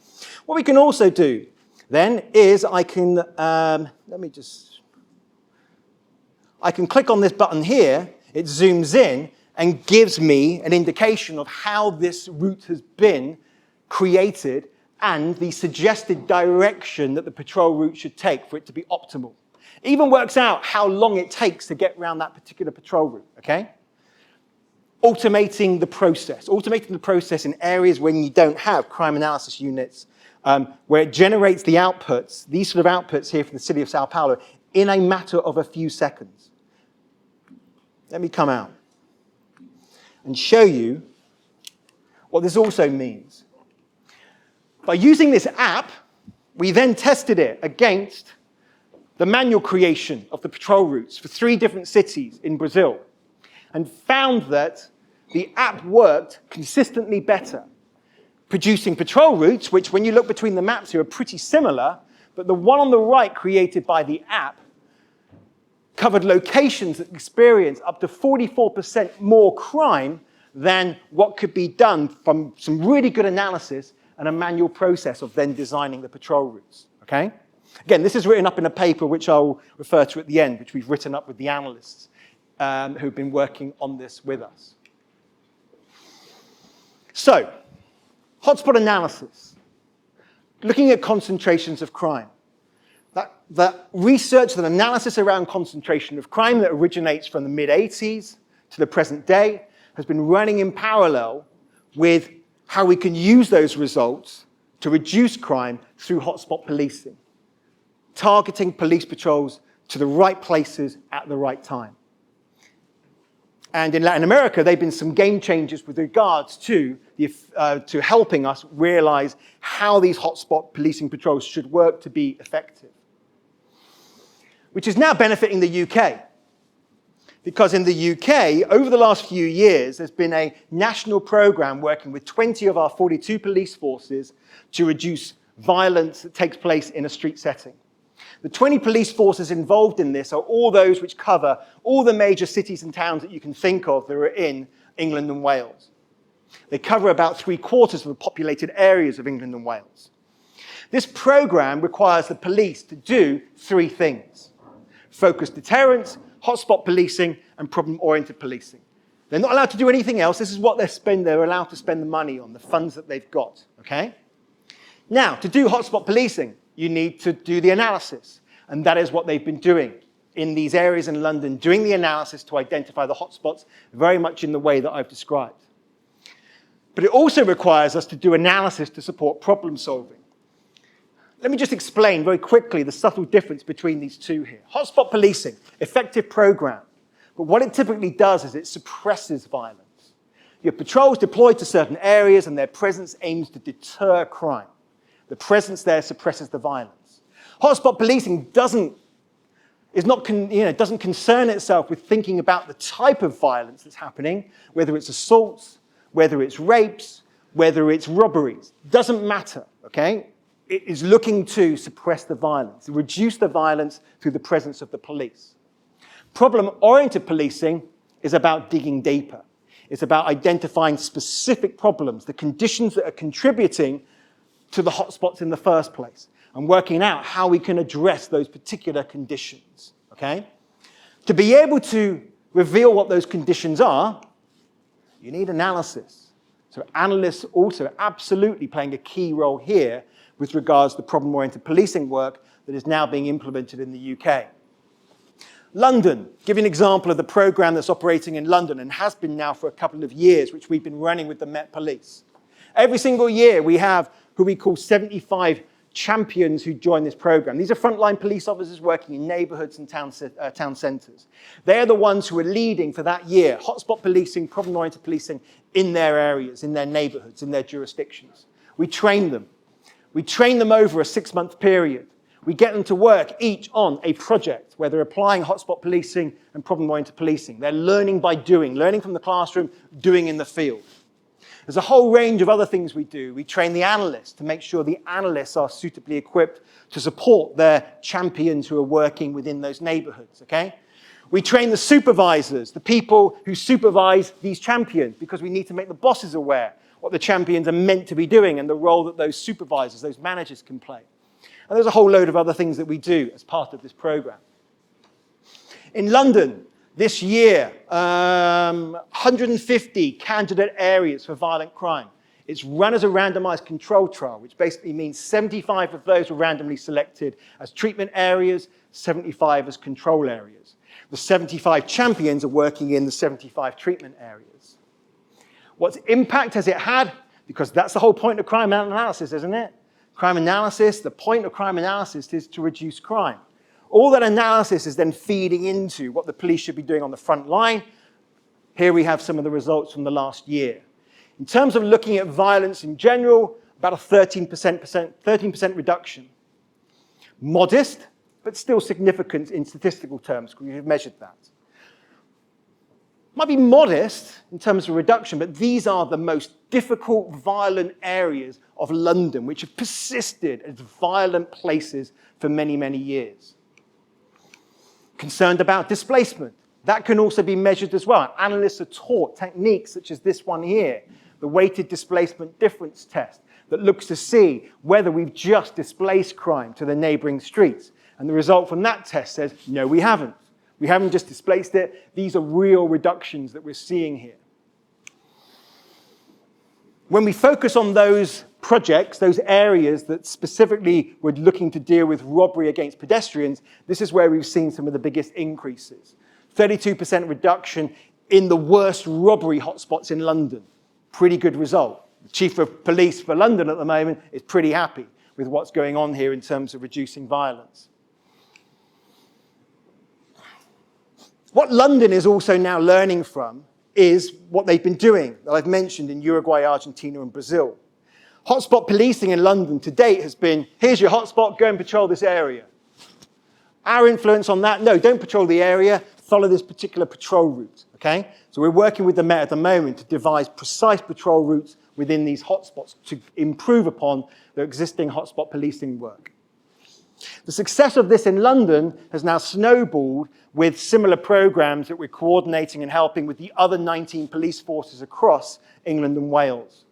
What we can also do then is I can click on this button here, it zooms in and gives me an indication of how this route has been created and the suggested direction that the patrol route should take for it to be optimal. It even works out how long it takes to get around that particular patrol route, okay? Automating the process in areas when you don't have crime analysis units, where it generates the outputs, these sort of outputs here for the city of Sao Paulo, in a matter of a few seconds. Let me come out and show you what this also means. By using this app, we then tested it against the manual creation of the patrol routes for 3 different cities in Brazil and found that the app worked consistently better, producing patrol routes, which when you look between the maps here are pretty similar, but the one on the right created by the app covered locations that experience up to 44% more crime than what could be done from some really good analysis and a manual process of then designing the patrol routes, okay? Again, this is written up in a paper which I'll refer to at the end, which we've written up with the analysts who've been working on this with us. So, hotspot analysis, looking at concentrations of crime. That research, that analysis around concentration of crime that originates from the mid-80s to the present day has been running in parallel with how we can use those results to reduce crime through hotspot policing, targeting police patrols to the right places at the right time. And in Latin America, they've been some game changers with regards to helping us realize how these hotspot policing patrols should work to be effective, which is now benefiting the UK. Because in the UK, over the last few years, there's been a national program working with 20 of our 42 police forces to reduce violence that takes place in a street setting. The 20 police forces involved in this are all those which cover all the major cities and towns that you can think of that are in England and Wales. They cover about 3/4 of the populated areas of England and Wales. This program requires the police to do 3 things: focused deterrence, hotspot policing, and problem-oriented policing. They're not allowed to do anything else. This is what they're allowed to spend the money on, the funds that they've got, okay? Now, to do hotspot policing, you need to do the analysis, and that is what they've been doing in these areas in London, doing the analysis to identify the hotspots very much in the way that I've described. But it also requires us to do analysis to support problem solving. Let me just explain very quickly the subtle difference between these two here. Hotspot policing, effective program, but what it typically does is it suppresses violence. You have patrols deployed to certain areas and their presence aims to deter crime. The presence there suppresses the violence. Hotspot policing doesn't concern itself with thinking about the type of violence that's happening, whether it's assaults, whether it's rapes, whether it's robberies. Doesn't matter, okay? It is looking to suppress the violence, reduce the violence through the presence of the police. Problem-oriented policing is about digging deeper. It's about identifying specific problems, the conditions that are contributing to the hotspots in the first place, and working out how we can address those particular conditions, okay? To be able to reveal what those conditions are, you need analysis. So analysts also absolutely playing a key role here with regards to problem-oriented policing work that is now being implemented in the UK. London, give you an example of the program that's operating in London and has been now for a couple of years, which we've been running with the Met Police. Every single year we have who we call 75 champions who join this program. These are frontline police officers working in neighborhoods and town centers. They're the ones who are leading for that year, hotspot policing, problem-oriented policing in their areas, in their neighborhoods, in their jurisdictions. We train them. We train them over a 6-month period. We get them to work each on a project where they're applying hotspot policing and problem-oriented policing. They're learning by doing, learning from the classroom, doing in the field. There's a whole range of other things we do. We train the analysts to make sure the analysts are suitably equipped to support their champions who are working within those neighborhoods, okay? We train the supervisors, the people who supervise these champions, because we need to make the bosses aware what the champions are meant to be doing and the role that those supervisors, those managers can play. And there's a whole load of other things that we do as part of this program. In London, this year, 150 candidate areas for violent crime. It's run as a randomized control trial, which basically means 75 of those were randomly selected as treatment areas, 75 as control areas. The 75 champions are working in the 75 treatment areas. What impact has it had? Because that's the whole point of crime analysis, isn't it? Crime analysis, the point of crime analysis is to reduce crime. All that analysis is then feeding into what the police should be doing on the front line. Here we have some of the results from the last year. In terms of looking at violence in general, about a 13% reduction. Modest, but still significant in statistical terms because we've measured that. Might be modest in terms of reduction, but these are the most difficult, violent areas of London, which have persisted as violent places for many, many years. Concerned about displacement. That can also be measured as well. Analysts are taught techniques such as this one here, the weighted displacement difference test, that looks to see whether we've just displaced crime to the neighboring streets. And the result from that test says, no, we haven't. We haven't just displaced it. These are real reductions that we're seeing here. When we focus on those projects, those areas that specifically were looking to deal with robbery against pedestrians, this is where we've seen some of the biggest increases. 32% reduction in the worst robbery hotspots in London. Pretty good result. The Chief of Police for London at the moment is pretty happy with what's going on here in terms of reducing violence. What London is also now learning from is what they've been doing, that I've mentioned in Uruguay, Argentina, and Brazil. Hotspot policing in London to date has been, here's your hotspot, go and patrol this area. Our influence on that, no, don't patrol the area, follow this particular patrol route, okay? So we're working with the Met at the moment to devise precise patrol routes within these hotspots to improve upon the existing hotspot policing work. The success of this in London has now snowballed with similar programs that we're coordinating and helping with the other 19 police forces across England and Wales.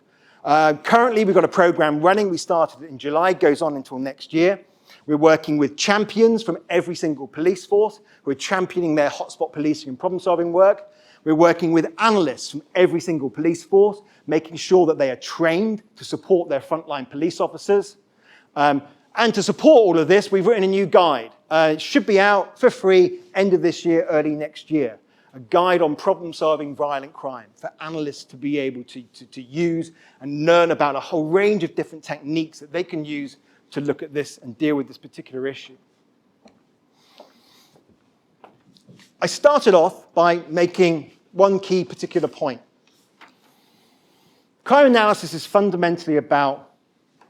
Currently, we've got a program running. We started it in July, goes on until next year. We're working with champions from every single police force who are championing their hotspot policing and problem-solving work. We're working with analysts from every single police force, making sure that they are trained to support their frontline police officers. And to support all of this, we've written a new guide. It should be out for free end of this year, early next year. A guide on problem-solving violent crime for analysts to be able to use and learn about a whole range of different techniques that they can use to look at this and deal with this particular issue. I started off by making one key particular point. Crime analysis is fundamentally about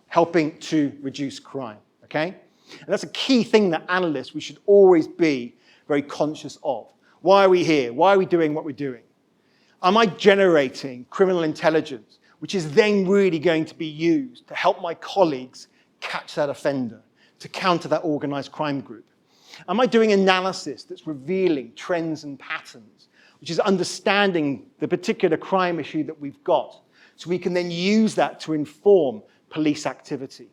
helping to reduce crime, okay? And that's a key thing that analysts, we should always be very conscious of. Why are we here? Why are we doing what we're doing? Am I generating criminal intelligence, which is then really going to be used to help my colleagues catch that offender, to counter that organized crime group? Am I doing analysis that's revealing trends and patterns, which is understanding the particular crime issue that we've got, so we can then use that to inform police activity?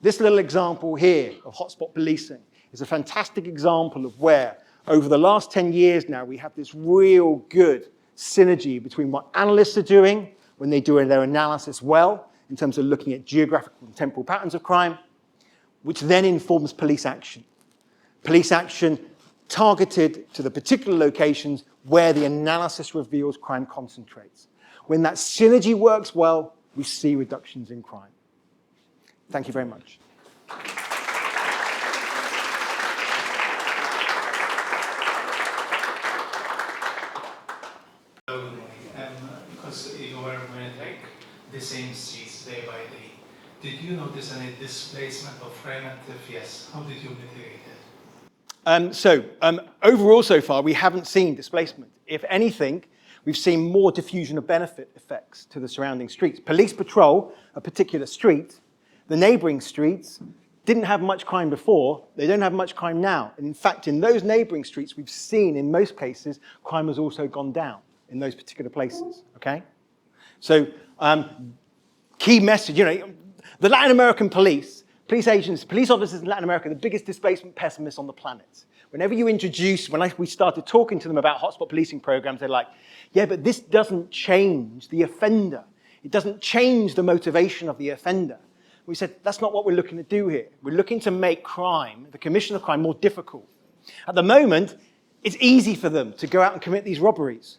This little example here of hotspot policing is a fantastic example of where, over the last 10 years now, we have this real good synergy between what analysts are doing when they do their analysis well, in terms of looking at geographical and temporal patterns of crime, which then informs police action. Police action targeted to the particular locations where the analysis reveals crime concentrates. When that synergy works well, we see reductions in crime. Thank you very much. Because you were monitoring the same streets day by day, did you notice any displacement of crime? And if yes, how did you mitigate it? Overall so far, we haven't seen displacement. If anything, we've seen more diffusion of benefit effects to the surrounding streets. Police patrol a particular street. The neighboring streets didn't have much crime before. They don't have much crime now. And in fact, in those neighboring streets, we've seen, in most cases, crime has also gone down in those particular places, okay? So, key message, the Latin American police agents, police officers in Latin America are the biggest displacement pessimists on the planet. Whenever you introduce, we started talking to them about hotspot policing programs, they're like, yeah, but this doesn't change the offender. It doesn't change the motivation of the offender. We said, that's not what we're looking to do here. We're looking to make crime, the commission of crime, more difficult. At the moment, it's easy for them to go out and commit these robberies.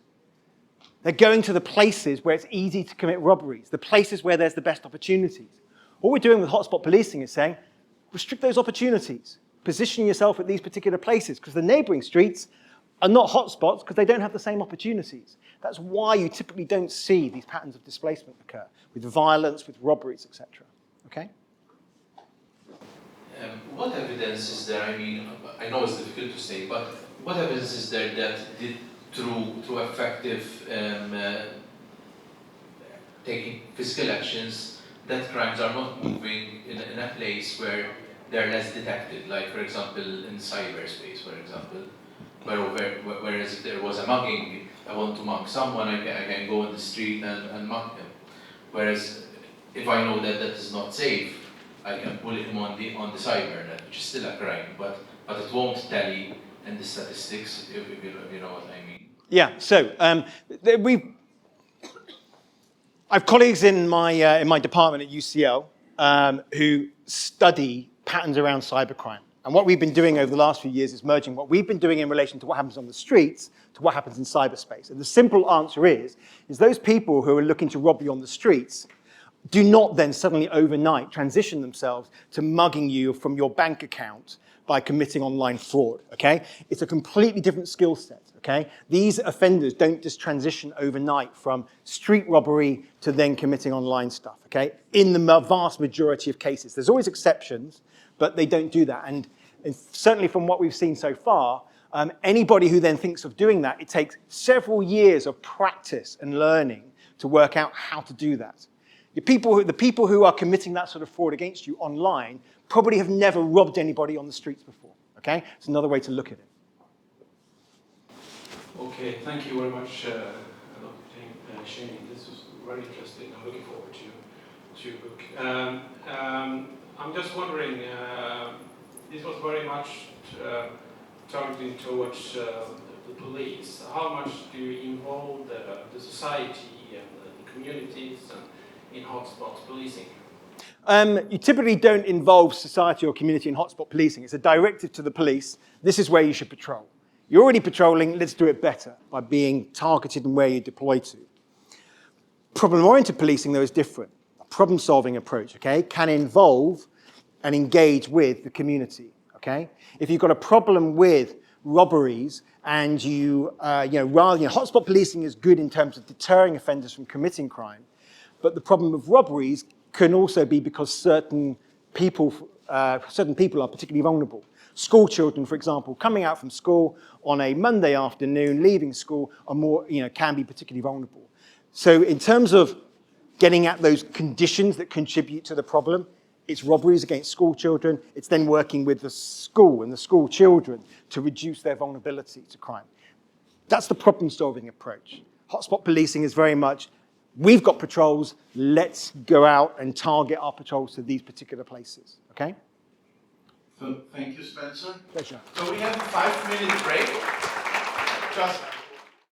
They're going to the places where it's easy to commit robberies, the places where there's the best opportunities. What we're doing with hotspot policing is saying, restrict those opportunities. Position yourself at these particular places, because the neighboring streets are not hotspots because they don't have the same opportunities. That's why you typically don't see these patterns of displacement occur, with violence, with robberies, etc. Okay? What what evidence is there? I mean, I know it's difficult to say, but what evidence is there that through effective taking physical actions, that crimes are not moving in a place where they're less detected, like for example in cyberspace, for example, whereas if there was a mugging, I want to mug someone, I can go on the street and mug him. Whereas if I know that that is not safe, I can pull him on the cybernet, which is still a crime, but it won't tally in the statistics, if you know what I mean. Yeah, so I have colleagues in my department at UCL who study patterns around cybercrime. And what we've been doing over the last few years is merging what we've been doing in relation to what happens on the streets to what happens in cyberspace. And the simple answer is those people who are looking to rob you on the streets do not then suddenly overnight transition themselves to mugging you from your bank account by committing online fraud, okay? It's a completely different skill set, okay? These offenders don't just transition overnight from street robbery to then committing online stuff, okay? In the vast majority of cases. There's always exceptions, but they don't do that. And certainly from what we've seen so far, anybody who then thinks of doing that, it takes several years of practice and learning to work out how to do that. The people who are committing that sort of fraud against you online probably have never robbed anybody on the streets before, okay? It's another way to look at it. Okay, thank you very much, Dr. Chainey. This was very interesting. I'm looking forward to your book. I'm just wondering, this was very much targeting towards the police. How much do you involve the society and the communities in hotspot policing? You typically don't involve society or community in hotspot policing. It's a directive to the police. This is where you should patrol. You're already patrolling, let's do it better by being targeted in where you deploy to. Problem-oriented policing, though, is different. A problem-solving approach, okay, can involve and engage with the community, okay? If you've got a problem with robberies and hotspot policing is good in terms of deterring offenders from committing crime, but the problem with robberies can also be because certain people are particularly vulnerable. School children, for example, coming out from school on a Monday afternoon, leaving school, can be particularly vulnerable. So in terms of getting at those conditions that contribute to the problem, it's robberies against school children. It's then working with the school and the school children to reduce their vulnerability to crime. That's the problem-solving approach. Hotspot policing is very much, we've got patrols, let's go out and target our patrols to these particular places, okay? So, thank you, Spencer. Pleasure. So we have a 5-minute break. Just